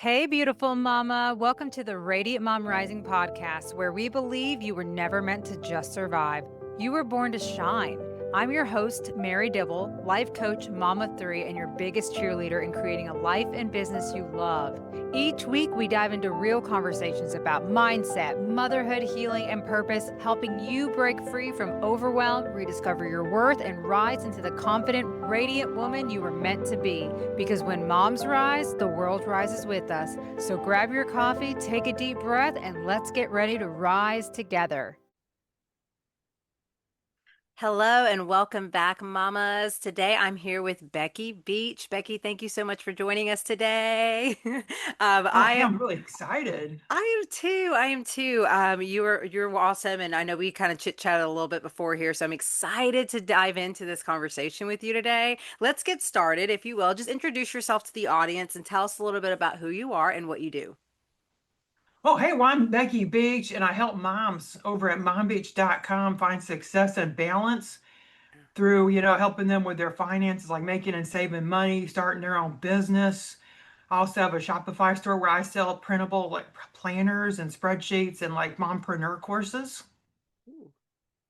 Hey, beautiful mama. Welcome to the Radiant Mom Rising podcast, where we believe you were never meant to just survive. You were born to shine. I'm your host, Mary Dibble, life coach, mom of three, and your biggest cheerleader in creating a life and business you love. Each week, we dive into real conversations about mindset, motherhood, healing, and purpose, helping you break free from overwhelm, rediscover your worth, and rise into the confident, radiant woman you were meant to be. Because when moms rise, the world rises with us. So grab your coffee, take a deep breath, and let's get ready to rise together. Hello and welcome back, mamas. Today I'm here with Becky Beach. Becky, thank you so much for joining us today. Oh, hey, I I'm really excited. I am too. I am too. You're awesome, and I know we kind of chit chatted a little bit before here, so I'm excited to dive into this conversation with you today. Let's get started, if you will. Just introduce yourself to the audience and tell us a little bit about who you are and what you do. Oh, hey, well, I'm Becky Beach, and I help moms over at mombeach.com find success and balance through, helping them with their finances, like making and saving money, starting their own business. I also have a Shopify store where I sell printable like planners and spreadsheets and like mompreneur courses. Ooh,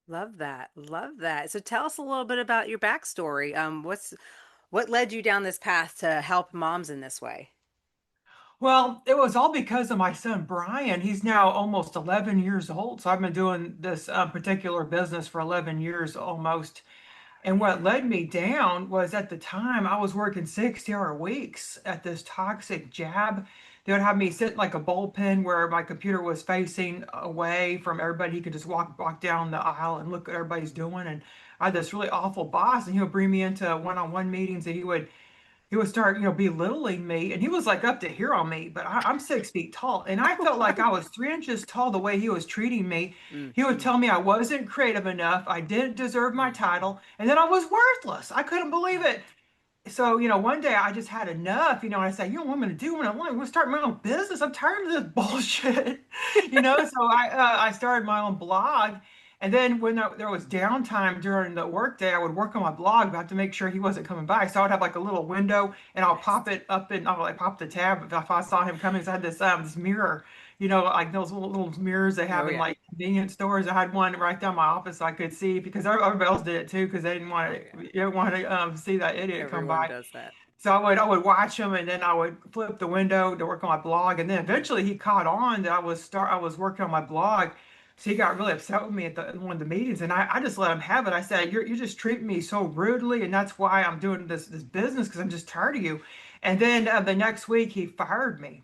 love that. Love that. So tell us a little bit about your backstory. What led you down this path to help moms in this way? Well, it was all because of my son Brian. He's now almost 11 years old. So I've been doing this particular business for 11 years almost. And what led me down was at the time I was working 60-hour weeks at this toxic job. They would have me sit like a bullpen where my computer was facing away from everybody. He could just walk down the aisle and look at everybody's doing. And I had this really awful boss, and he would bring me into one-on-one meetings, and he would start, belittling me, and he was like up to here on me, but I'm 6 feet tall, and I felt like I was 3 inches tall the way he was treating me. Mm, He would mm, tell me I wasn't creative enough, I didn't deserve my mm. title, and then I was worthless. I couldn't believe it. So, one day I just had enough, and I said, what I'm going to do? I'm going to start my own business. I'm tired of this bullshit, So I started my own blog. And then when there was downtime during the workday, I would work on my blog, but I have to make sure he wasn't coming by. So I would have like a little window, and I'll Yes. pop it up, and I'll like pop the tab if I saw him coming. So I had this mirror, like those little mirrors they have Oh in yeah. like convenience stores. I had one right down my office so I could see, because everybody else did it too, because they didn't want Oh to, yeah. you didn't want to see that idiot come Everyone by. does that. So I would watch him, and then I would flip the window to work on my blog, and then eventually he caught on that I was working on my blog. So he got really upset with me at one of the meetings, and I just let him have it. I said, you're just treating me so rudely, and that's why I'm doing this business, because I'm just tired of you." And then the next week he fired me.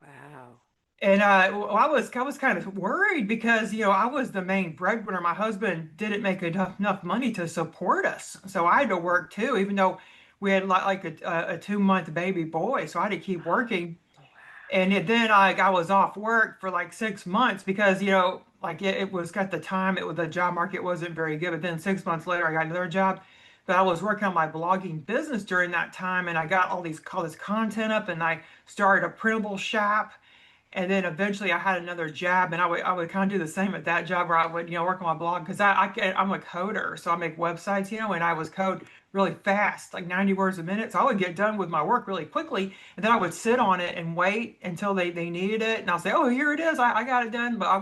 Wow. And well, I was kind of worried because I was the main breadwinner. My husband didn't make enough money to support us, so I had to work too, even though we had like a 2 month baby boy. So I had to keep working. Oh, wow. And then I was off work for like 6 months because like it was at the time the job market wasn't very good. But then 6 months later I got another job. But I was working on my blogging business during that time, and I got all this content up, and I started a printable shop. And then eventually I had another job, and I would kind of do the same at that job, where I would, work on my blog, because I'm a coder. So I make websites, and I was code really fast, like 90 words a minute. So I would get done with my work really quickly, and then I would sit on it and wait until they needed it. And I'll say, "Oh, here it is. I got it done." But I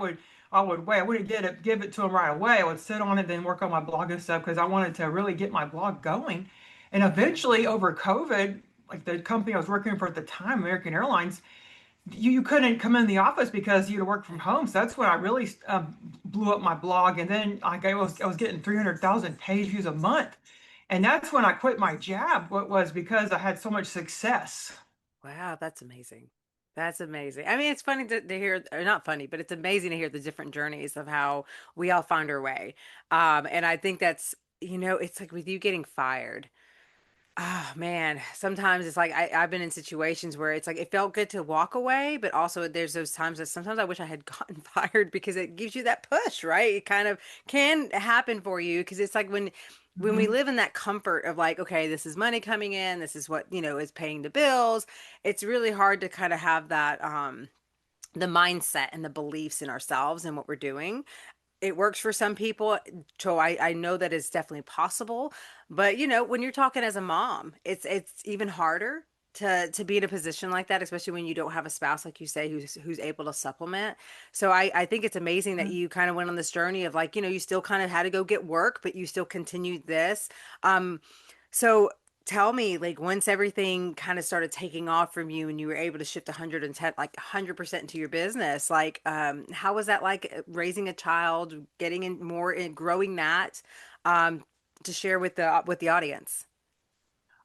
would wait. I wouldn't give it to them right away. I would sit on it, then work on my blog and stuff, because I wanted to really get my blog going. And eventually over COVID, like the company I was working for at the time, American Airlines, you couldn't come in the office because you had to work from home. So that's when I really blew up my blog. And then like I was getting 300,000 page views a month. And that's when I quit my job. What was because I had so much success. Wow, that's amazing. That's amazing. I mean, it's funny to hear, or not funny, but it's amazing to hear the different journeys of how we all found our way. And I think that's, it's like with you getting fired. Oh man, sometimes it's like I've been in situations where it's like it felt good to walk away, but also there's those times that sometimes I wish I had gotten fired because it gives you that push, right? It kind of can happen for you because it's like when we Mhm. live in that comfort of like, okay, this is money coming in, this is what, is paying the bills. It's really hard to kind of have that the mindset and the beliefs in ourselves and what we're doing. It works for some people, so I know that it's definitely possible. But when you're talking as a mom, it's even harder to be in a position like that, especially when you don't have a spouse, like you say, who's able to supplement. So I think it's amazing that you kind of went on this journey of like, you still kind of had to go get work, but you still continued this. Um, so tell me, like, once everything kind of started taking off from you and you were able to shift 110, like 100% into your business, like, how was that like raising a child, getting in more in growing that, um, to share with the audience?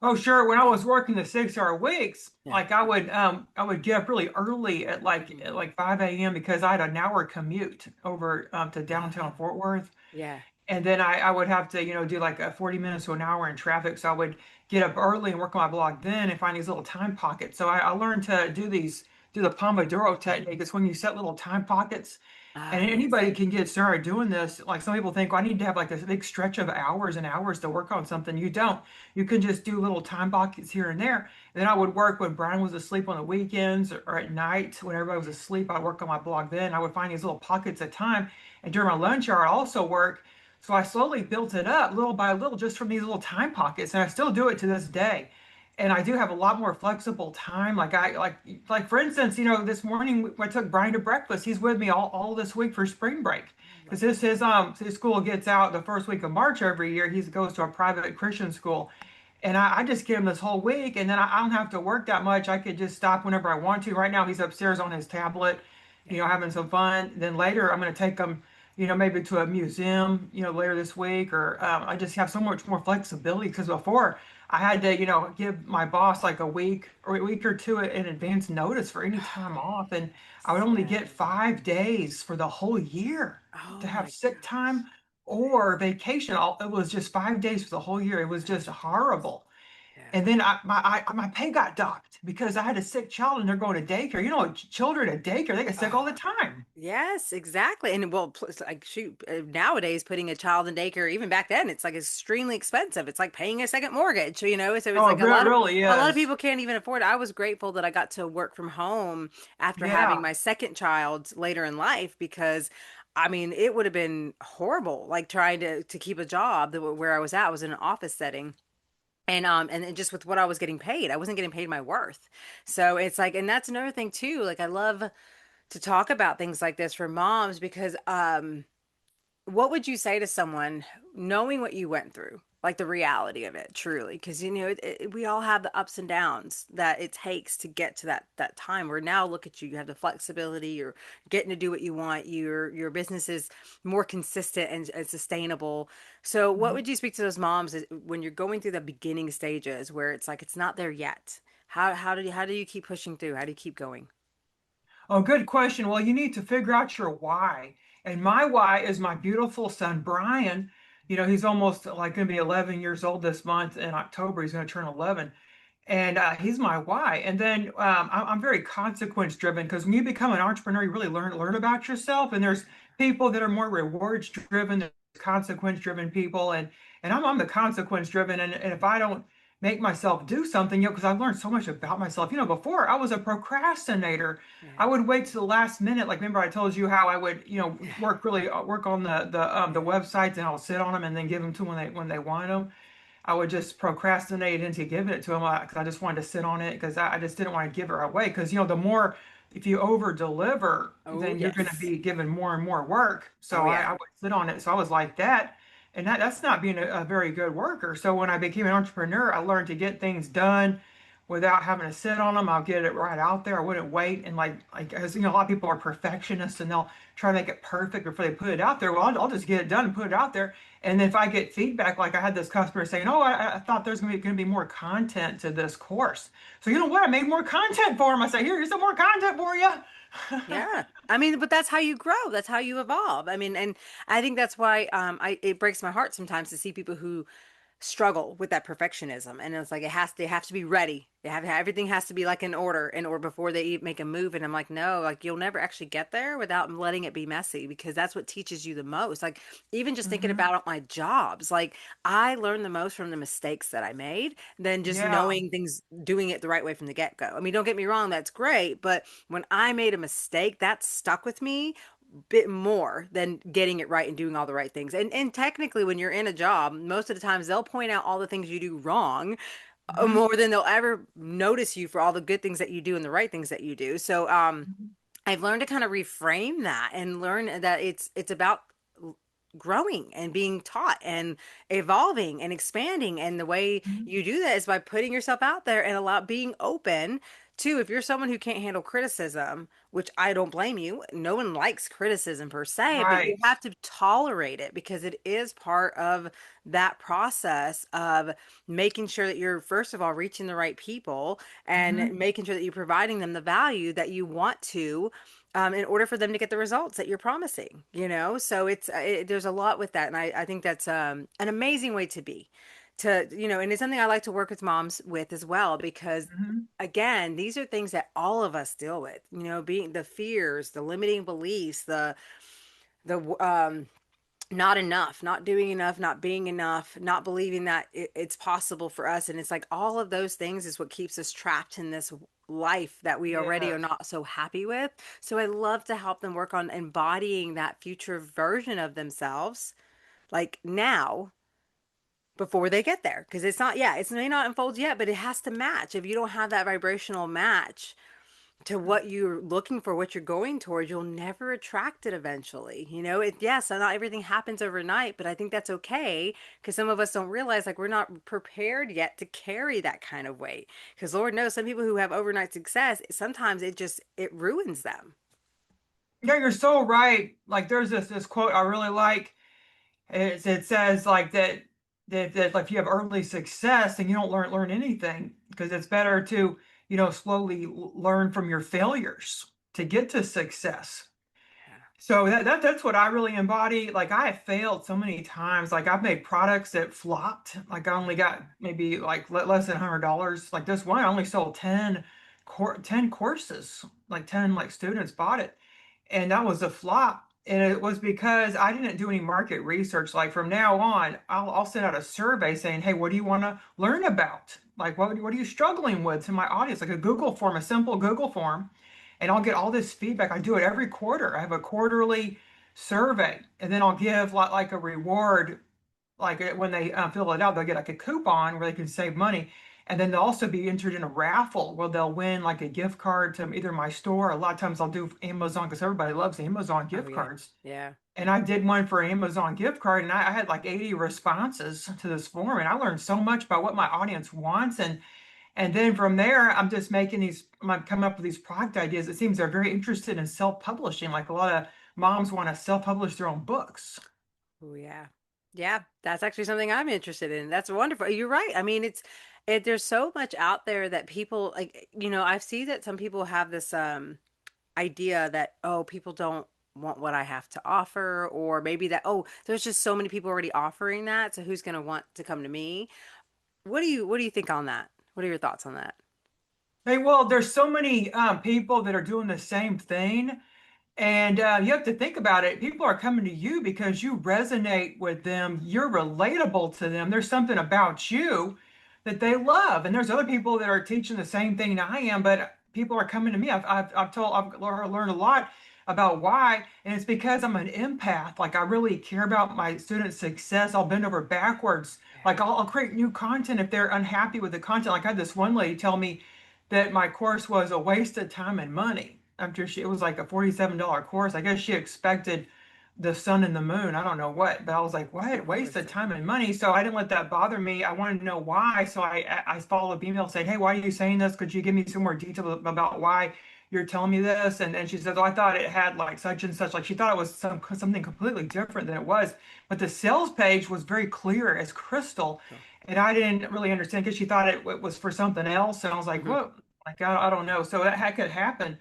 Oh, sure. When I was working the 6 hour weeks, Yeah. like I would get up really early at Mhm. like 5 a.m. because I had an hour commute over to downtown Oh, Fort Worth. yeah. And then I would have to, do like 40 minutes to an hour in traffic. So I would get up early and work on my blog then and find these little time pockets. So I learned to do the Pomodoro technique. It's when you set little time pockets Ah, and yes. anybody can get started doing this. Like some people think, well, I need to have like this big stretch of hours and hours to work on something. You don't. You can just do little time pockets here and there. And then I would work when Brian was asleep on the weekends or at night when everybody was asleep. I'd work on my blog then. I would find these little pockets of time. And during my lunch hour, I'd also work. So I slowly built it up little by little just from these little time pockets. And I still do it to this day. And I do have a lot more flexible time. Like for instance, this morning I took Brian to breakfast. He's with me all this week for spring break. I Because love that. his school gets out the first week of March every year. He goes to a private Christian school. And I just give him this whole week, and then I don't have to work that much. I could just stop whenever I want to. Right now, he's upstairs on his tablet, Yeah. having some fun. Then later, I'm going to take him, maybe to a museum, later this week, or I just have so much more flexibility because before I had to, give my boss like a week or two in advance notice for any time off, and I would only get Same. 5 days for the whole year to Oh have my sick gosh. time or vacation. It was just 5 days for the whole year. It was just horrible. Yeah. And then my pay got docked because I had a sick child and they're going to daycare. Children at daycare, they get sick all Oh, the time. yes, exactly. And well, like shoot, nowadays putting a child in daycare, even back then, it's like extremely expensive. It's like paying a second mortgage. So it's Oh, like it really a lot of is. people can't even afford it. I was grateful that I got to work from home after having Yeah. my second child later in life because I mean, it would have been horrible, like trying to keep a job where I was at. I was in an office setting. And then just with what I was getting paid, I wasn't getting paid my worth. So it's like, and that's another thing too. Like I love to talk about things like this for moms because what would you say to someone knowing what you went through, like the reality of it, truly? Because we all have the ups and downs that it takes to get to that time. Where now look at you, you have the flexibility, you're getting to do what you want, your business is more consistent and sustainable. So, what Mhm. would you speak to those moms when you're going through the beginning stages where it's like it's not there yet? How do you keep pushing through? How do you keep going? Oh, good question. Well, you need to figure out your why. And my why is my beautiful son, Brian. He's almost like going to be 11 years old this month. In October, he's going to turn 11. And he's my why. And then I'm very consequence driven because when you become an entrepreneur, you really learn about yourself. And there's people that are more rewards driven, there's consequence driven people, and I'm the consequence driven. And if I don't make myself do something, because I've learned so much about myself. Before I was a procrastinator. I Yeah. would wait to the last minute. Like remember I told you how I would, Yeah. work on the Yeah. websites and I'll sit on them and then give them to them when they want them. I would just procrastinate into giving it to him because I just wanted to sit on it because I just didn't want to give her away. Because the more if you over deliver, Oh, then you're going to yes. be given more and more work. Oh, So I yeah. would sit on it. So I was like that, and that's not being a very good worker. So when I became an entrepreneur, I learned to get things done without having to sit on them. I'll get it right out there. I wouldn't wait and as a lot of people are perfectionists and they'll try to make it perfect before they put it out there. Well, I'll just get it done and put it out there. And if I get feedback, like I had this customer saying, "Oh, I thought there's going to be more content to this course." So you know what? I made more content for him. I said, "Here's some more content for you." Yeah. I mean, but that's how you grow. That's how you evolve. I mean, and I think that's why it breaks my heart sometimes to see people who struggle with that perfectionism. And it's like they have to be ready. Everything has to be like in order before they make a move. And I'm like, no, like you'll never actually get there without letting it be messy because that's what teaches you the most. Like even just thinking Hmm. about my jobs, like I learned the most from the mistakes that I made than just Yeah. knowing things, doing it the right way from the get-go. I mean, don't get me wrong, that's great, but when I made a mistake, that stuck with me bit more than getting it right and doing all the right things. And technically when you're in a job, most of the times they'll point out all the things you do wrong, Hmm. more than they'll ever notice you for all the good things that you do and the right things that you do. So, I've learned to kind of reframe that and learn that it's about growing and being taught and evolving and expanding. And the way Hmm. you do that is by putting yourself out there and allow being open to, if you're someone who can't handle criticism, which I don't blame you, no one likes criticism per se, but you Right. have to tolerate it because it is part of that process of making sure that you're, first of all, reaching the right people and Hmm. making sure that you're providing them the value that you want to, in order for them to get the results that you're promising, you know? So there's a lot with that. And I think that's an amazing way to be, and it's something I like to work with moms with as well, because Hmm. again, these are things that all of us deal with, being the fears, the limiting beliefs, the not enough, not doing enough, not being enough, not believing that it's possible for us. And it's like all of those things is what keeps us trapped in this life that we already are Yes. not so happy with. So I love to help them work on embodying that future version of themselves, like now, before they get there. Because it's not, yeah, it may not unfold yet, but it has to match. If you don't have that vibrational match to what you're looking for, what you're going towards, you'll never attract it eventually. Yes, not everything happens overnight, but I think that's okay because some of us don't realize like we're not prepared yet to carry that kind of weight. Because Lord knows some people who have overnight success, sometimes it ruins them. Yeah, you're so right. Like there's this quote I really like. It says like that like if you have early success and you don't learn anything because it's better to slowly learn from your failures to get to success. Yeah. So that's what I really embody. Like I have failed so many times. Like I've made products that flopped. Like I only got maybe like less than $100. Like this one, I only sold 10 courses. Like 10 like students bought it, and that was a flop. And it was because I didn't do any market research. Like from now on, I'll send out a survey saying, "Hey, what do you want to learn about? Like what are you struggling with?" to my audience, like a Google form, a simple Google form, and I'll get all this feedback. I do it every quarter. I have a quarterly survey, and then I'll give like a reward. Like when they fill it out, they'll get like a coupon where they can save money. And then they'll also be entered in a raffle where they'll win like a gift card to either my store. A lot of times I'll do Amazon because everybody loves Amazon Oh gift yeah. cards. Yeah. And I did one for Amazon gift card, and I had like 80 responses to this form, and I learned so much about what my audience wants. And then from there, I'm just I'm coming up with these product ideas. It seems they're very interested in self-publishing. Like a lot of moms want to self-publish their own books. Oh yeah. Yeah, that's actually something I'm interested in. That's wonderful. You're right. I mean, there's so much out there that people like, I see that some people have this idea that, oh, people don't want what I have to offer, or maybe that, oh, there's just so many people already offering that, so who's going to want to come to me? What do you think on that? What are your thoughts on that? Hey, well, there's so many people that are doing the same thing. And you have to think about it. People are coming to you because you resonate with them. You're relatable to them. There's something about you that they love. And there's other people that are teaching the same thing I am, but people are coming to me. I've learned a lot about why. And it's because I'm an empath. Like I really care about my students' success. I'll bend over backwards. Like I'll create new content if they're unhappy with the content. Like I had this one lady tell me that my course was a waste of time and money after it was like a $47 course. I guess she expected the sun and the moon. I don't know what, but I was like, what? Waste of time and money. So I didn't let that bother me. I wanted to know why. So I followed up email saying, hey, why are you saying this? Could you give me some more detail about why you're telling me this? And she says, oh, I thought it had like such and such. Like she thought it was something completely different than it was. But the sales page was very clear as crystal. And I didn't really understand because she thought it was for something else. And I was like, Hmm. what? Like, I don't know. So that could happen.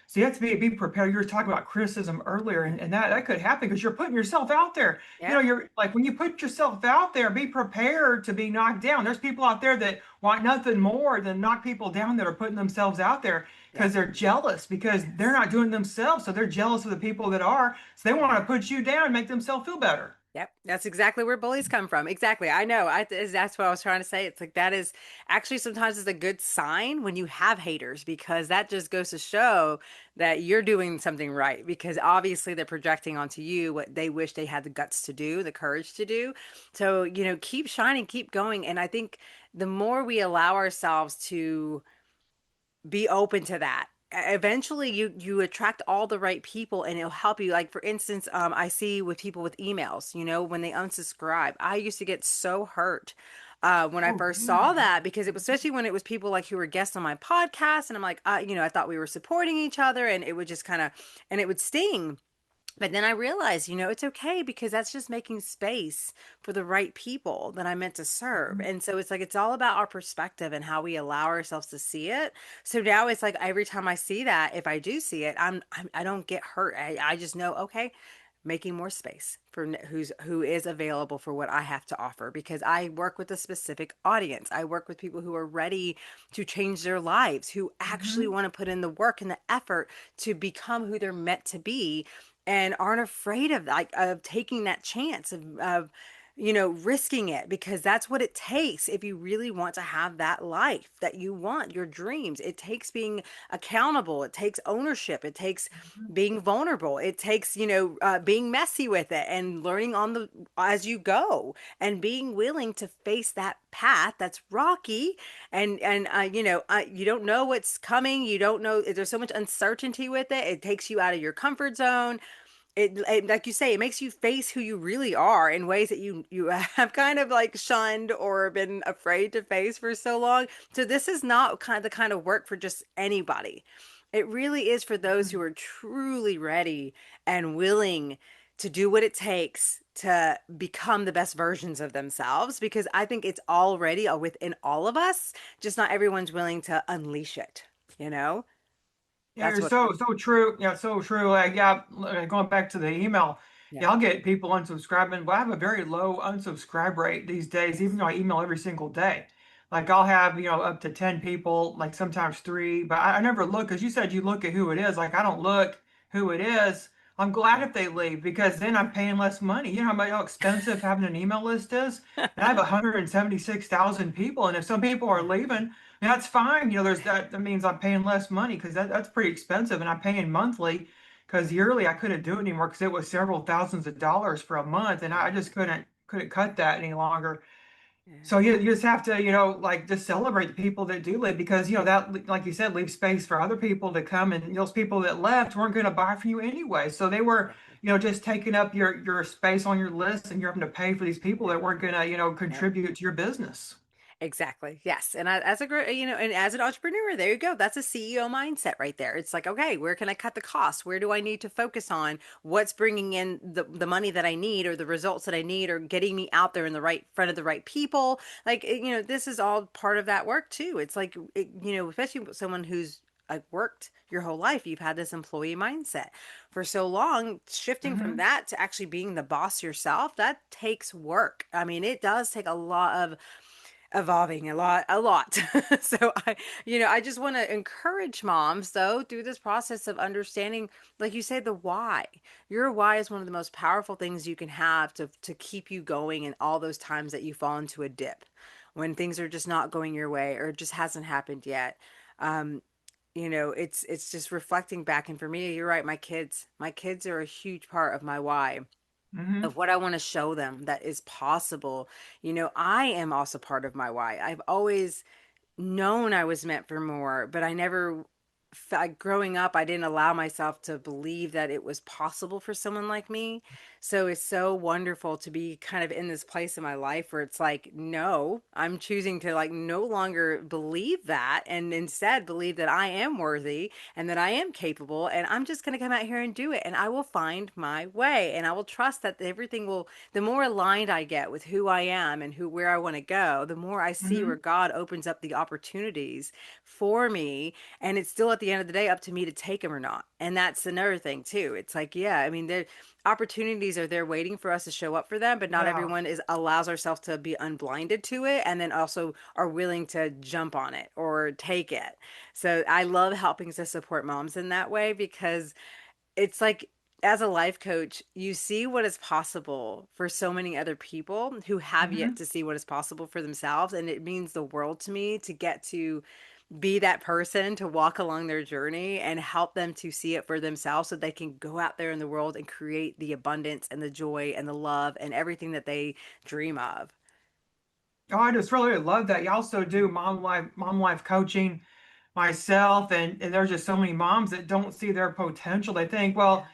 So you have to be prepared. You were talking about criticism earlier, and that could happen because you're putting yourself out there. Yeah. You're like when you put yourself out there, be prepared to be knocked down. There's people out there that want nothing more than knock people down that are putting themselves out there Yep. because they're jealous because they're not doing it themselves. So they're jealous of the people that are. So they want to put you down and make themselves feel better. Yep, that's exactly where bullies come from. Exactly. I know. That's what I was trying to say. It's like that is actually sometimes is a good sign when you have haters because that just goes to show that you're doing something right because obviously they're projecting onto you what they wish they had the guts to do, the courage to do. So, keep shining, keep going. And I think the more we allow ourselves to be open to that, eventually you attract all the right people, and it'll help you. Like, for instance, I see with people with emails, when they unsubscribe, I used to get so hurt when I Oh, first saw yeah. that, because it was, especially when it was people like who were guests on my podcast, and I'm like, I thought we were supporting each other, and it would just kind of, and it would sting. But then I realized, it's okay, because that's just making space for the right people that I meant to serve. Mhm. And so it's like, it's all about our perspective and how we allow ourselves to see it. So now it's like every time I see that, if I do see it, I don't get hurt. I just know, okay, making more space for who is available for what I have to offer, because I work with a specific audience. I work with people who are ready to change their lives, who actually Mhm. want to put in the work and the effort to become who they're meant to be, and aren't afraid of, like, of taking that chance of risking it, because that's what it takes if you really want to have that life that you want, your dreams. It takes being accountable, it takes ownership, it takes Mhm. being vulnerable, it takes being messy with it and learning on the as you go, and being willing to face that path that's rocky, and you don't know what's coming, you don't know, there's so much uncertainty with it. It takes you out of your comfort zone. It, like you say, it makes you face who you really are in ways that you have kind of like shunned or been afraid to face for so long. So this is not the kind of work for just anybody. It really is for those who Mhm. are truly ready and willing to do what it takes to become the best versions of themselves, because I think it's already within all of us, just not everyone's willing to unleash it, you know? Yeah, That's you're what. so true. Yeah, so true. Like, yeah, going back to the email, Yeah. yeah, I'll get people unsubscribing, but I have a very low unsubscribe rate these days, even though I email every single day. Like, I'll have, up to 10 people, like sometimes three, but I never look, because you said you look at who it is. Like, I don't look who it is. I'm glad if they leave, because then I'm paying less money. You know how expensive having an email list is? And I have 176,000 people, and if some people are leaving, that's fine. There's that means I'm paying less money, because that's pretty expensive, and I'm paying monthly, because yearly I couldn't do it anymore, because it was several thousands of dollars for a month, and I just couldn't cut that any longer. Yeah. So you just have to, like, just celebrate the people that do live, because that, like you said, leaves space for other people to come, and those people that left weren't going to buy from you anyway. So they were, Exactly. just taking up your space on your list, and you're having to pay for these people Yeah. that weren't going to, Yep. contribute to your business. Exactly. Yes. And as a and as an entrepreneur, there you go. That's a CEO mindset right there. It's like, okay, where can I cut the costs? Where do I need to focus on? What's bringing in the money that I need, or the results that I need, or getting me out there in the right front of the right people? Like, this is all part of that work too. It's like, especially with someone who's like worked your whole life, you've had this employee mindset for so long. Shifting from Hmm. that to actually being the boss yourself, that takes work. I mean, it does take a lot of evolving, a lot. So I just want to encourage moms, though, through this process of understanding, like you say, the why. Your why is one of the most powerful things you can have to keep you going in all those times that you fall into a dip, when things are just not going your way, or it just hasn't happened yet. um it's just reflecting back. And for me, you're right, my kids are a huge part of my why, Hmm. of what I want to show them that is possible. I am also part of my why. I've always known I was meant for more, but I never, growing up, I didn't allow myself to believe that it was possible for someone like me. So it's so wonderful to be kind of in this place in my life where it's like, no, I'm choosing to, like, no longer believe that, and instead believe that I am worthy and that I am capable, and I'm just going to come out here and do it, and I will find my way, and I will trust that everything will, the more aligned I get with who I am and where I want to go, the more I see where Hmm. God opens up the opportunities for me. And it's still at the end of the day up to me to take them or not. And that's another thing too. It's like, yeah, I mean, the opportunities are there waiting for us to show up for them, but not Yeah. everyone is allows ourselves to be unblinded to it, and then also are willing to jump on it or take it. So I love helping to support moms in that way, because it's like, as a life coach, you see what is possible for so many other people who have yet Hmm. to see what is possible for themselves. And it means the world to me to get to be that person to walk along their journey and help them to see it for themselves, so they can go out there in the world and create the abundance and the joy and the love and everything that they dream of. Oh, I just really love that. You also do mom life coaching myself, and there's just so many moms that don't see their potential. They think, Yeah. well,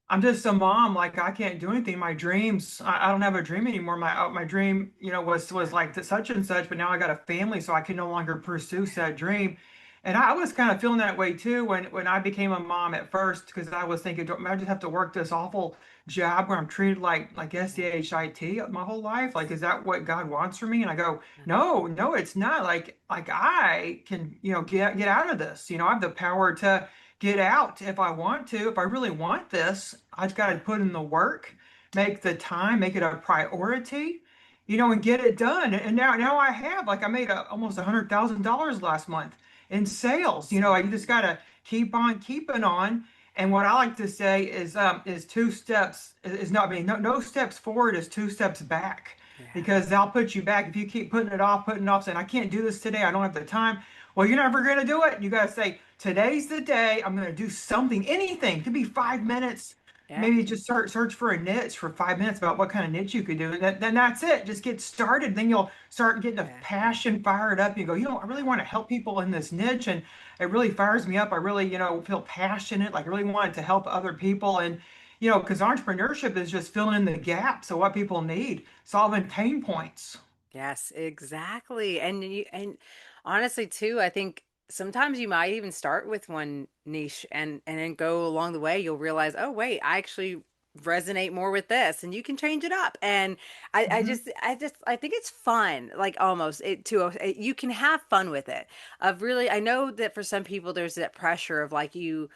I'm just a mom. Like I can't do anything. My dreams, I don't have a dream anymore. My dream, was like such and such, but now I got a family, so I can no longer pursue said dream. And I was kind of feeling that way too when I became a mom at first, because I was thinking, do I just have to work this awful job where I'm treated like SDHIT my whole life? Like, is that what God wants for me? And I go, no, no, it's not. Like I can, get out of this. I have the power to get out if I want to. If I really want this, I just got to put in the work, make the time, make it a priority, and get it done. And now I have, like, I made almost $100,000 last month in sales. You just got to keep on keeping on. And what I like to say is two steps is not being no steps forward is two steps back, Yeah. because they'll put you back if you keep putting it off, saying I can't do this today, I don't have the time. Well, you're never going to do it. You got to say, today's the day. I'm going to do something, anything. It could be 5 minutes. Yeah. Maybe just search for a niche for 5 minutes about what kind of niche you could do. And then that's it. Just get started. Then you'll start getting a Yeah. passion fired up. You go, I really want to help people in this niche. And it really fires me up. I really, feel passionate. Like I really wanted to help other people. And, because entrepreneurship is just filling in the gaps of what people need, solving pain points. Yes, exactly. And honestly too, I think sometimes you might even start with one niche and then go along the way, you'll realize, oh wait, I actually resonate more with this and you can change it up. And Hmm. I think it's fun, like almost it too. You can have fun with it. Of really, I know that for some people there's that pressure of like you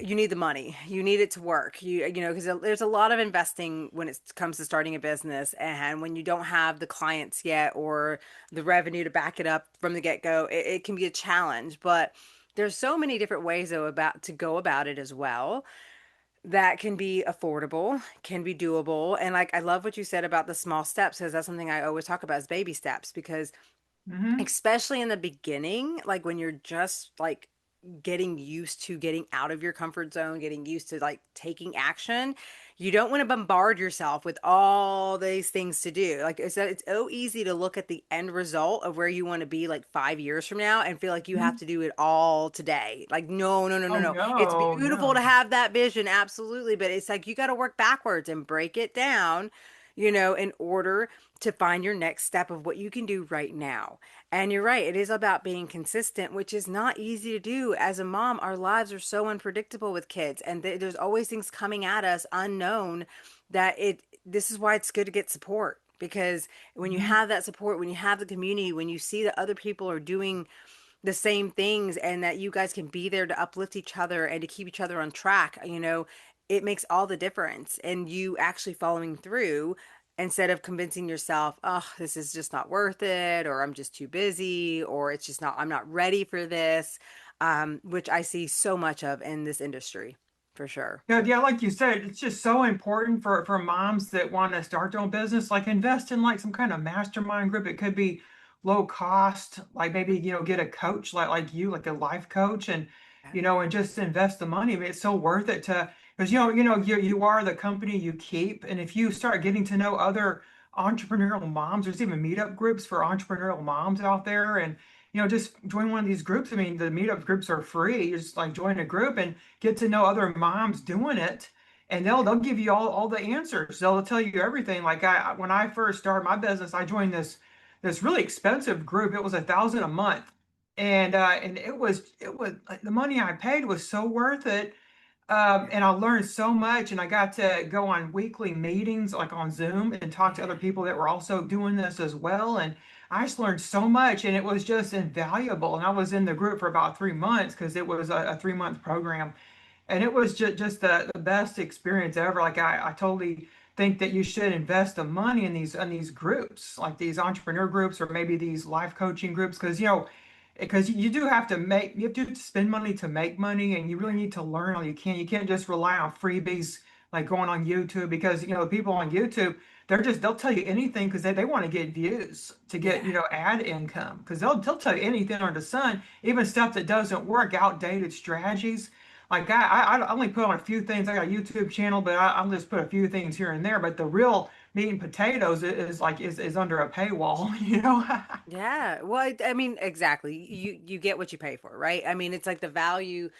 need the money, you need it to work, because there's a lot of investing when it comes to starting a business, and when you don't have the clients yet or the revenue to back it up from the get-go, it can be a challenge. But there's so many different ways though about to go about it as well that can be affordable, can be doable. And like I love what you said about the small steps, because that's something I always talk about is baby steps, because Hmm. especially in the beginning, like when you're just like getting used to getting out of your comfort zone, getting used to like taking action, you don't want to bombard yourself with all these things to do. Like I said, it's so easy to look at the end result of where you want to be like 5 years from now and feel like you have to do it all today. Like, no, no, no, no, Oh, no. It's no, beautiful to no. have that vision, absolutely. But it's like you got to work backwards and break it down, in order to find your next step of what you can do right now. And you're right, it is about being consistent, which is not easy to do. As a mom, our lives are so unpredictable with kids, and there's always things coming at us unknown that this is why it's good to get support. Because when you Mhm. have that support, when you have the community, when you see that other people are doing the same things and that you guys can be there to uplift each other and to keep each other on track, it makes all the difference in you actually following through instead of convincing yourself, oh, this is just not worth it, or I'm just too busy, or it's just not, I'm not ready for this, which I see so much of in this industry for sure. Yeah, yeah, like you said, it's just so important for moms that want to start their own business, like invest in like some kind of mastermind group. It could be low cost, like maybe, get a coach like you, like a life coach, Yeah. and just invest the money. I mean, it's so worth it to, because you are the company you keep. And if you start getting to know other entrepreneurial moms, there's even meetup groups for entrepreneurial moms out there. And just join one of these groups. I mean, the meetup groups are free. You just like join a group and get to know other moms doing it, and they'll give you all the answers. They'll tell you everything. Like when I first started my business, I joined this really expensive group. It was 1,000 a month, and it was like, the money I paid was so worth it. And I learned so much, and I got to go on weekly meetings like on Zoom and talk to other Yeah. people that were also doing this as well. And I just learned so much, and it was just invaluable. And I was in the group for about 3 months because it was a 3 month program, and it was just the best experience ever. Like I totally think that you should invest the money in these groups, like these entrepreneur groups or maybe these life coaching groups, because you do have to you have to spend money to make money, and you really Yeah. need to learn all you can. You can't just rely on freebies like going on YouTube, because the people on YouTube, they'll tell you anything because they want to get views, to get Yeah. ad income, because they'll tell you anything under the sun, even stuff that doesn't work, outdated strategies. Like I only put on a few things. I got a YouTube channel, but I'll just put a few things here and there. But the real meat and potatoes is like is under a paywall, you know. Yeah. Well, I mean, exactly. You get what you pay for, right? I mean, it's like the value,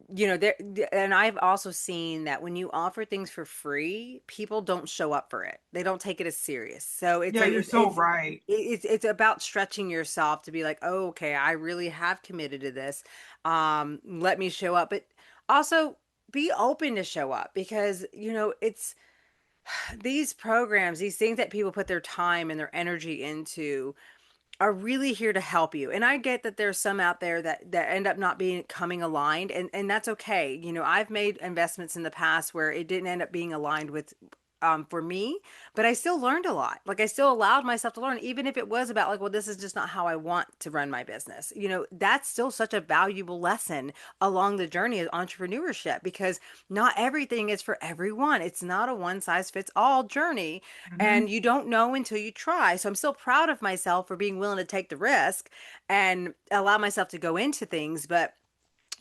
there, and I've also seen that when you offer things for free, people don't show up for it. They don't take it as serious. So it's Yeah, like you're so right. it's about stretching yourself to be like, oh, okay, I really have committed to this. Let me show up, but also be open to show up because it's these programs, these things that people put their time and their energy into are really here to help you. And I get that there's some out there that end up not being coming aligned, and that's okay. I've made investments in the past where it didn't end up being aligned with for me, but I still learned a lot. Like I still allowed myself to learn, even if it was about like, well, this is just not how I want to run my business. That's still such a valuable lesson along the journey of entrepreneurship because not everything is for everyone. It's not a one size fits all journey, and Hmm. you don't know until you try. So I'm still proud of myself for being willing to take the risk and allow myself to go into things. But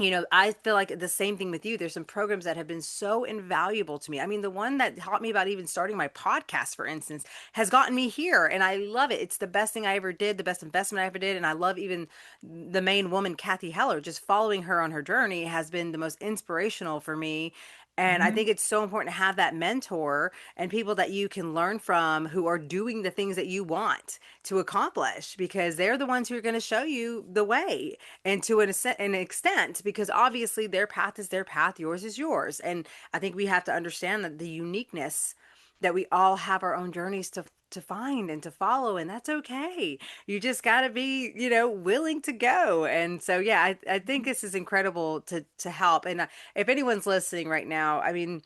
I feel like the same thing with you. There's some programs that have been so invaluable to me. I mean, the one that taught me about even starting my podcast, for instance, has gotten me here and I love it. It's the best thing I ever did, the best investment I ever did. And I love even the main woman, Kathy Heller, just following her on her journey has been the most inspirational for me. And I Hmm. think it's so important to have that mentor and people that you can learn from who are doing the things that you want to accomplish because they're the ones who are going to show you the way and to an extent because obviously their path is their path, yours is yours. And I think we have to understand that the uniqueness that we all have our own journeys to find and to follow, and that's okay. You just got to be willing to go. And so yeah, I think this is incredible to help. And if anyone's listening right now, I mean,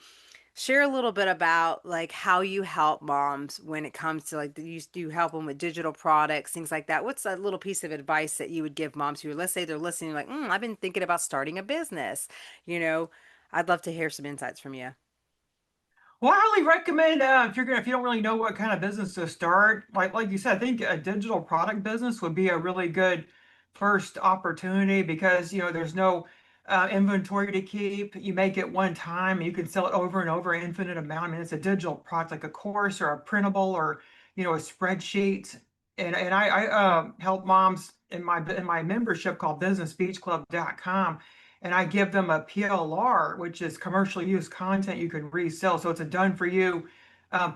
share a little bit about like how you help moms when it comes to like you help them with digital products, things like that. What's a little piece of advice that you would give moms who, let's say they're listening, like, I've been thinking about starting a business. You know, I'd love to hear some insights from you. Well, I highly recommend if you don't really know what kind of business to start, like you said, I think a digital product business would be a really good first opportunity because there's no inventory to keep. You make it one time, and you can sell it over and over, an infinite amount. I mean, it's a digital product like a course or a printable or a spreadsheet. And I help moms in my membership called businessbeachclub.com, and I give them a PLR, which is commercial use content you can resell. So it's a done for you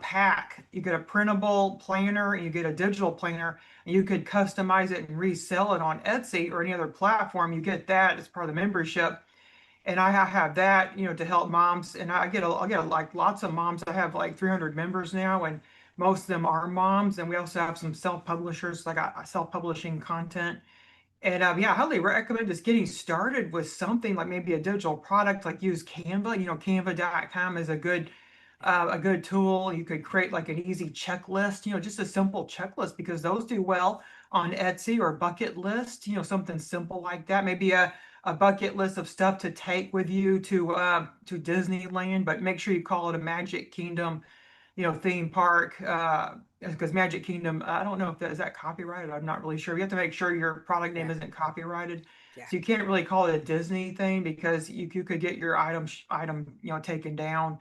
pack. You get a printable planner and you get a digital planner, and you could customize it and resell it on Etsy or any other platform. You get that as part of the membership. And I have that, to help moms. And I get like lots of moms. I have like 300 members now, and most of them are moms. And we also have some self-publishers, like self-publishing content. And yeah, I highly recommend just getting started with something like maybe a digital product, like use Canva. Canva.com is a good tool. You could create like an easy checklist, just a simple checklist because those do well on Etsy, or bucket list, something simple like that. Maybe a bucket list of stuff to take with you to Disneyland, but make sure you call it a Magic Kingdom theme park, because Magic Kingdom, I don't know if that is that copyrighted. I'm not really sure. You have to make sure your product name Yeah. isn't copyrighted. Yeah. So you can't really call it a Disney thing because you could get your item taken down.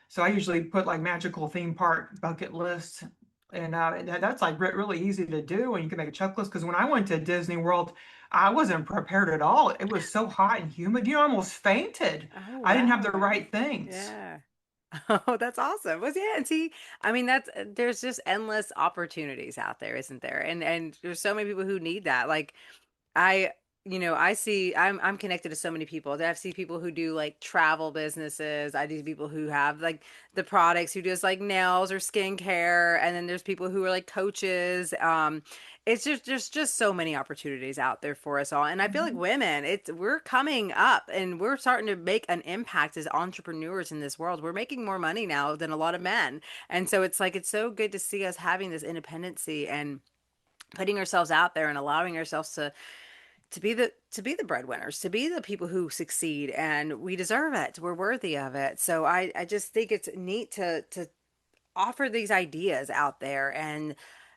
So I usually put like magical theme park bucket list, and that's like really easy to do, and you can make a checklist. Because when I went to Disney World, I wasn't prepared at all. It was so hot and humid, I almost fainted. Oh, I didn't have the wow. right things. Yeah. Oh, that's awesome. Was yeah, and see, I mean, that's there's just endless opportunities out there, isn't there? And there's so many people who need that. Like I, I see I'm connected to so many people. I see people who do like travel businesses. I do people who have like the products who just like nails or skincare. And then there's people who are like coaches. It's just there's just so many opportunities out there for us all. And I feel like Mhm. women, we're coming up and we're starting to make an impact as entrepreneurs in this world. We're making more money now than a lot of men. And so it's like it's so good to see us having this independency and putting ourselves out there and allowing ourselves to be the breadwinners, to be the people who succeed, and we deserve it. We're worthy of it. So I just think it's neat to offer these ideas out there and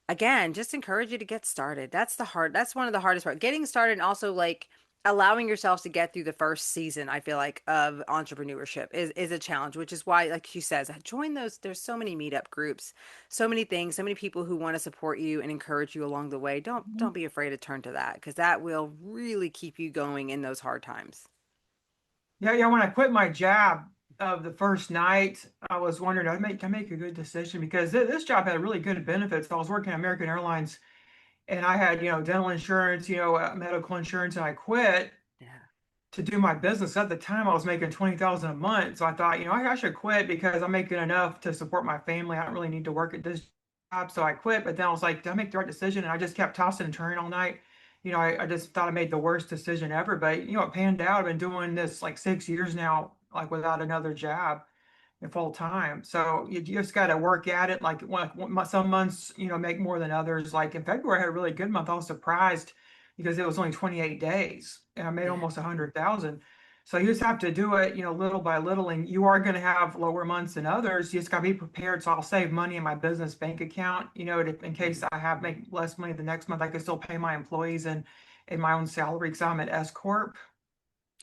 again, just encourage you to get started. That's one of the hardest part. Getting started and also like allowing yourself to get through the first season, I feel like, of entrepreneurship is a challenge, which is why, like she says, join those. There's so many meetup groups, so many things, so many people who want to support you and encourage you along the way. Don't be afraid to turn to that, because that will really keep you going in those hard times. Yeah, yeah. When I quit my job the first night, I was wondering, I make a good decision because this job had really good benefits. I was working at American Airlines, and I had, dental insurance, medical insurance, and I quit Yeah. to do my business. At the time, I was making 20,000 a month, so I thought, I should quit because I'm making enough to support my family. I don't really need to work at this job, so I quit. But then I was like, did I make the right decision? And I just kept tossing and turning all night. I just thought I made the worst decision ever. But it panned out. I've been doing this like 6 years now, like without another job full time. So you just got to work at it. Like some months, make more than others. Like in February, I had a really good month. I was surprised because it was only 28 days and I made Yeah. almost 100,000. So you just have to do it, little by little, and you are going to have lower months than others. You just got to be prepared. So I'll save money in my business bank account, in case I have make less money the next month, I can still pay my employees and in my own salary because I'm an S corp.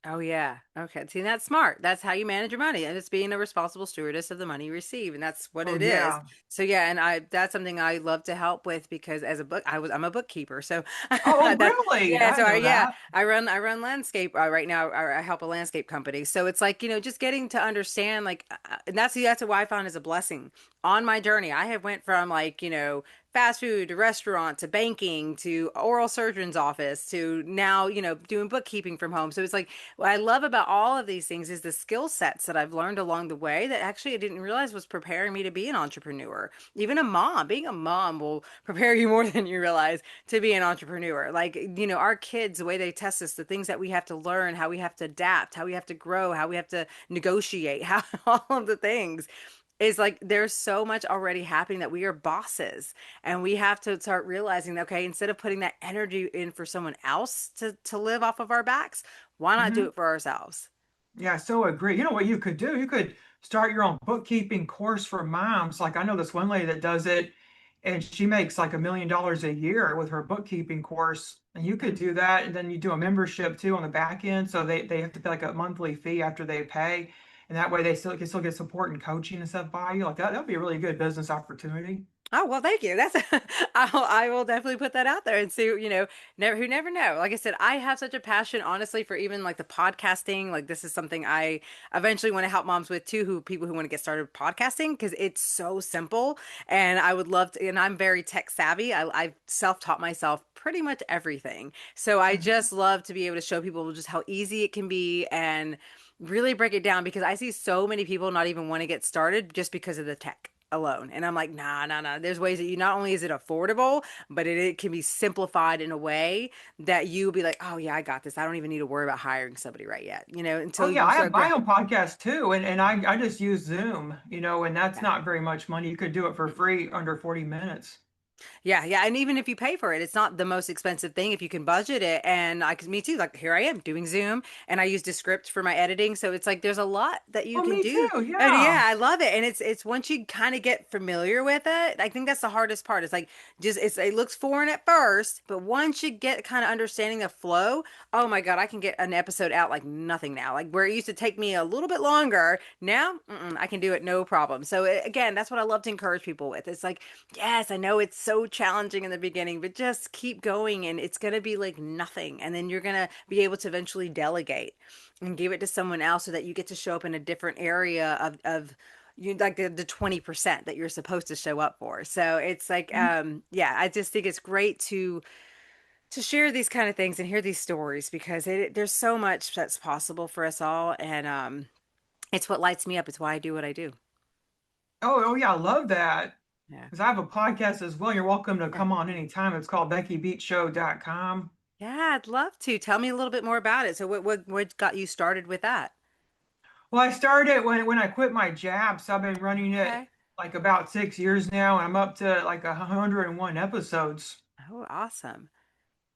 Oh yeah. Okay. See, that's smart. That's how you manage your money. And it's being a responsible stewardess of the money you receive. And that's what Oh it is. yeah. So yeah, and that's something I love to help with, because as a I'm a bookkeeper. So Oh, that's really? yeah, I so didn't I know yeah, that. I run landscape right now. I help a landscape company. So it's like, just getting to understand, like, and that's what I found is a blessing on my journey. I have went from, like, fast food to restaurant to banking to oral surgeon's office to now, doing bookkeeping from home. So it's like, what I love about all of these things is the skill sets that I've learned along the way that actually I didn't realize was preparing me to be an entrepreneur. Even a mom, being a mom will prepare you more than you realize to be an entrepreneur. Like, our kids, the way they test us, the things that we have to learn, how we have to adapt, how we have to grow, how we have to negotiate, how all of the things is like, there's so much already happening that we are bosses, and we have to start realizing that, okay, instead of putting that energy in for someone else to live off of our backs, why not do Hmm. it for ourselves? Yeah, so agree. You know what you could do? You could start your own bookkeeping course for moms. Like I know this one lady that does it, and she makes like $1 million a year with her bookkeeping course. And you could do that, and then you do a membership too on the back end. So they have to pay like a monthly fee after they pay, and that way they still get support and coaching and stuff by you. Like that'd be a really good business opportunity. Oh, well, thank you. That's I will definitely put that out there and see, never know. Like I said, I have such a passion, honestly, for even like the podcasting. Like, this is something I eventually want to help moms with too, people who want to get started podcasting, because it's so simple. And I would love to, and I'm very tech savvy. I've self-taught myself pretty much everything. So I Mhm. just love to be able to show people just how easy it can be, and really break it down, because I see so many people not even want to get started just because of the tech alone. And I'm like, nah, nah, nah. There's ways that you, not only is it affordable, but it can be simplified in a way that you'll be like, oh yeah, I got this. I don't even need to worry about hiring somebody right yet, Oh until yeah, you I have start my growing. own podcast too, and I just use Zoom, and that's Yeah. not very much money. You could do it for free under 40 minutes. Yeah, yeah, and even if you pay for it, it's not the most expensive thing if you can budget it. And cause me too, like, here I am doing Zoom, and I use Descript for my editing, so it's like there's a lot that you Oh, can me do. too. And yeah, Yeah. I love it, and it's once you kind of get familiar with it, I think that's the hardest part. It's like, just it looks foreign at first, but once you get kind of understanding the flow, oh my God, I can get an episode out like nothing now. Like, where it used to take me a little bit longer, now I can do it no problem. So again, that's what I love to encourage people with. It's like, yes, I know it's so challenging in the beginning, but just keep going, and it's going to be like nothing. And then you're going to be able to eventually delegate and give it to someone else, so that you get to show up in a different area of you, like the 20% that you're supposed to show up for. So it's like, Mhm. yeah, I just think it's great to share these kind of things and hear these stories, because there's so much that's possible for us all. And it's what lights me up. It's why I do what I do. Oh yeah, I love that. Yeah. Because I have a podcast as well. You're welcome to Yeah. come on anytime. It's called BeckyBeachShow.com. Yeah, I'd love to. Tell me a little bit more about it. So what got you started with that? Well, I started when I quit my job, so I've been running it Okay. like about 6 years now, and I'm up to like 101 episodes. Oh, awesome.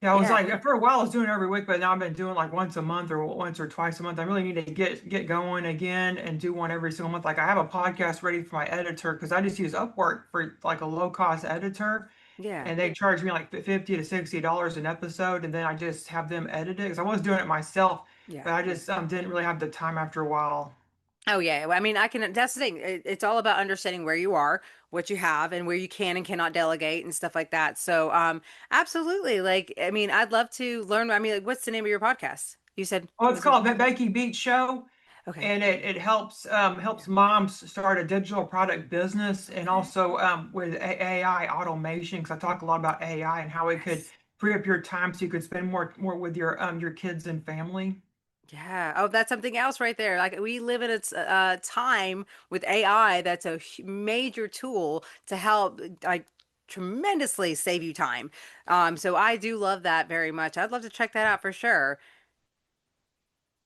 Yeah, I was Yeah. like for a while I was doing it every week, but now I've been doing like once a month or once or twice a month. I really need to get going again and do one every single month. Like I have a podcast ready for my editor because I just use Upwork for like a low cost editor, Yeah. and they charge me like 50 to $60 an episode, and then I just have them edit it because I was doing it myself, Yeah. but I just didn't really have the time after a while. Oh yeah. Well, I mean, I can, that's the thing. It's all about understanding where you are, what you have, and where you can and cannot delegate and stuff like that. So, absolutely. Like, I mean, I'd love to learn. I mean, like, what's the name of your podcast? You said, Oh, it's was it? called the Becky Beach Show, Okay. and it helps moms start a digital product business, and Okay. also with AI automation, because I talk a lot about AI and how it could Yes. free up your time so you could spend more with your kids and family. Yeah. Oh, that's something else right there. Like we live in a time with AI that's a major tool to help like tremendously save you time. So I do love that very much. I'd love to check that out for sure.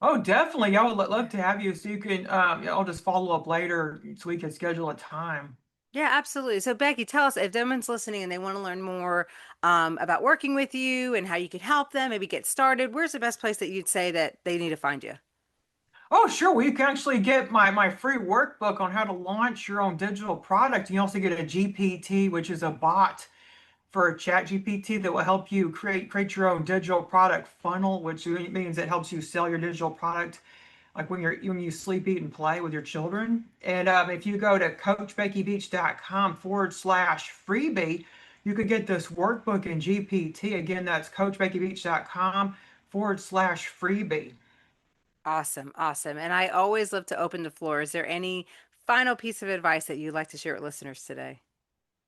Oh, definitely. I would love Yeah. to have you so you can I'll just follow up later so we can schedule a time. Yeah, absolutely. So Becky, tell us if someone's listening and they want to learn more about working with you and how you can help them, maybe get started. Where's the best place that you'd say that they need to find you? Oh, sure. Well, you can actually get my free workbook on how to launch your own digital product. You also get a GPT, which is a bot for Chat GPT that will help you create your own digital product funnel, which means it helps you sell your digital product like when you sleep, eat, and play with your children. And if you go to coachbeckybeach.com/freebie, you could get this workbook in GPT. Again, that's coachbeckybeach.com/freebie. Awesome, awesome. And I always love to open the floor. Is there any final piece of advice that you'd like to share with listeners today?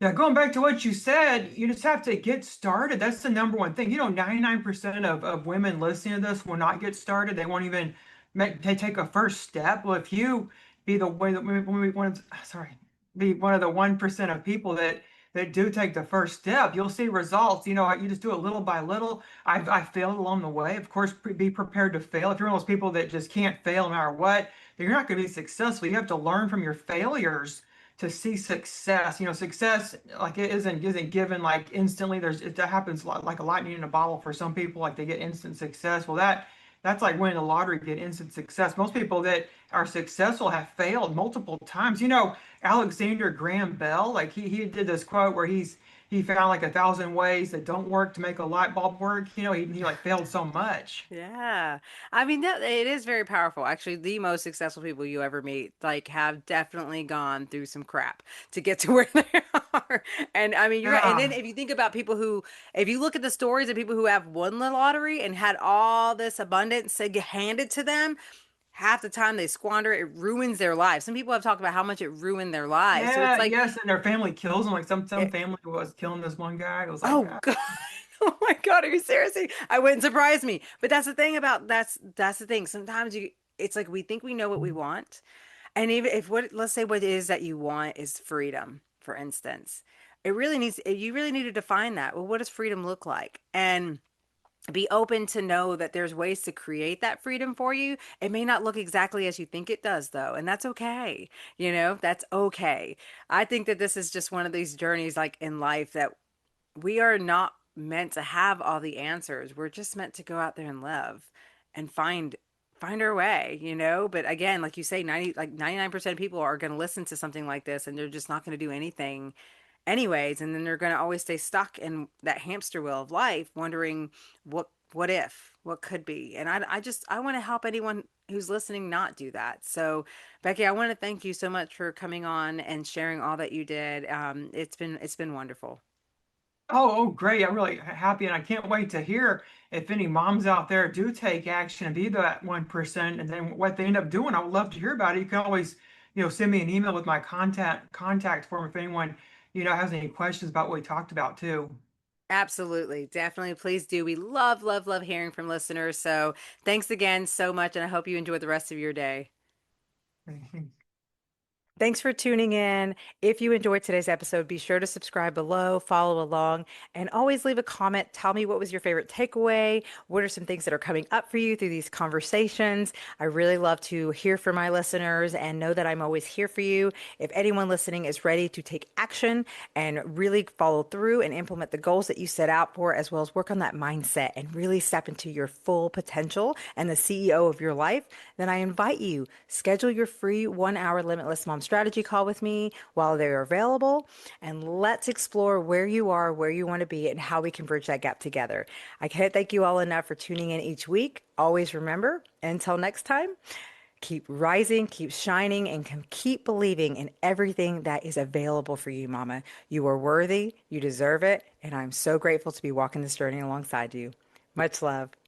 Yeah, going back to what you said, you just have to get started. That's the number one thing. 99% of women listening to this will not get started. They won't even they take a first step. Well, if you be the way that when we want sorry, be one of the 1% of people that do take the first step, you'll see results. You just do it little by little. I failed along the way. Of course, be prepared to fail. If you're one of those people that just can't fail no matter what, then you're not going to be successful. You have to learn from your failures to see success. Success like it isn't given like instantly. That happens like a lightning in a bottle for some people. Like they get instant success. Well, that's like winning the lottery, get instant success. Most people that are successful have failed multiple times. Alexander Graham Bell, like he did this quote where he found like 1,000 ways that don't work to make a light bulb work. He like failed so much. Yeah. I mean that it is very powerful. Actually, the most successful people you ever meet like have definitely gone through some crap to get to where they are. And I mean, you're right. And then Yeah. if you think about people who if you look at the stories of people who have won the lottery and had all this abundance handed to them, half the time they squander it, it ruins their lives. Some people have talked about how much it ruined their lives. So it's Yeah, like yes, and their family kills them. Like some it, family was killing this one guy. It was like, oh God. Oh my God, are you seriously? I wouldn't surprise me. But that's the thing about that's the thing. Sometimes you it's like we think we know what we want. And even if what let's say what it is that you want is freedom, for instance. It really needs you really need to define that. Well, what does freedom look like? And be open to know that there's ways to create that freedom for you. It may not look exactly as you think it does, though, and that's okay. That's okay. I think that this is just one of these journeys, like in life, that we are not meant to have all the answers. We're just meant to go out there and live and find our way. But again, like you say, 99% of people are going to listen to something like this and they're just not going to do anything anyways, and then they're going to always stay stuck in that hamster wheel of life wondering what if, what could be. And I want to help anyone who's listening not do that. So, Becky, I want to thank you so much for coming on and sharing all that you did. It's been wonderful. oh, great. I'm really happy, and I can't wait to hear if any moms out there do take action and be that 1%, and then what they end up doing. I would love to hear about it. You can always, send me an email with my contact form if anyone, has any questions about what we talked about too. Absolutely. Definitely. Please do. We love, love, love hearing from listeners. So thanks again so much. And I hope you enjoy the rest of your day. Thanks for tuning in. If you enjoyed today's episode, be sure to subscribe below, follow along, and always leave a comment. Tell me what was your favorite takeaway? What are some things that are coming up for you through these conversations? I really love to hear from my listeners and know that I'm always here for you. If anyone listening is ready to take action and really follow through and implement the goals that you set out for, as well as work on that mindset and really step into your full potential and the CEO of your life, then I invite you, schedule your free 1 hour Limitless Mom strategy call with me while they're available. And let's explore where you are, where you want to be, and how we can bridge that gap together. I can't thank you all enough for tuning in each week. Always remember, until next time, keep rising, keep shining, and keep believing in everything that is available for you, Mama. You are worthy, you deserve it, and I'm so grateful to be walking this journey alongside you. Much love.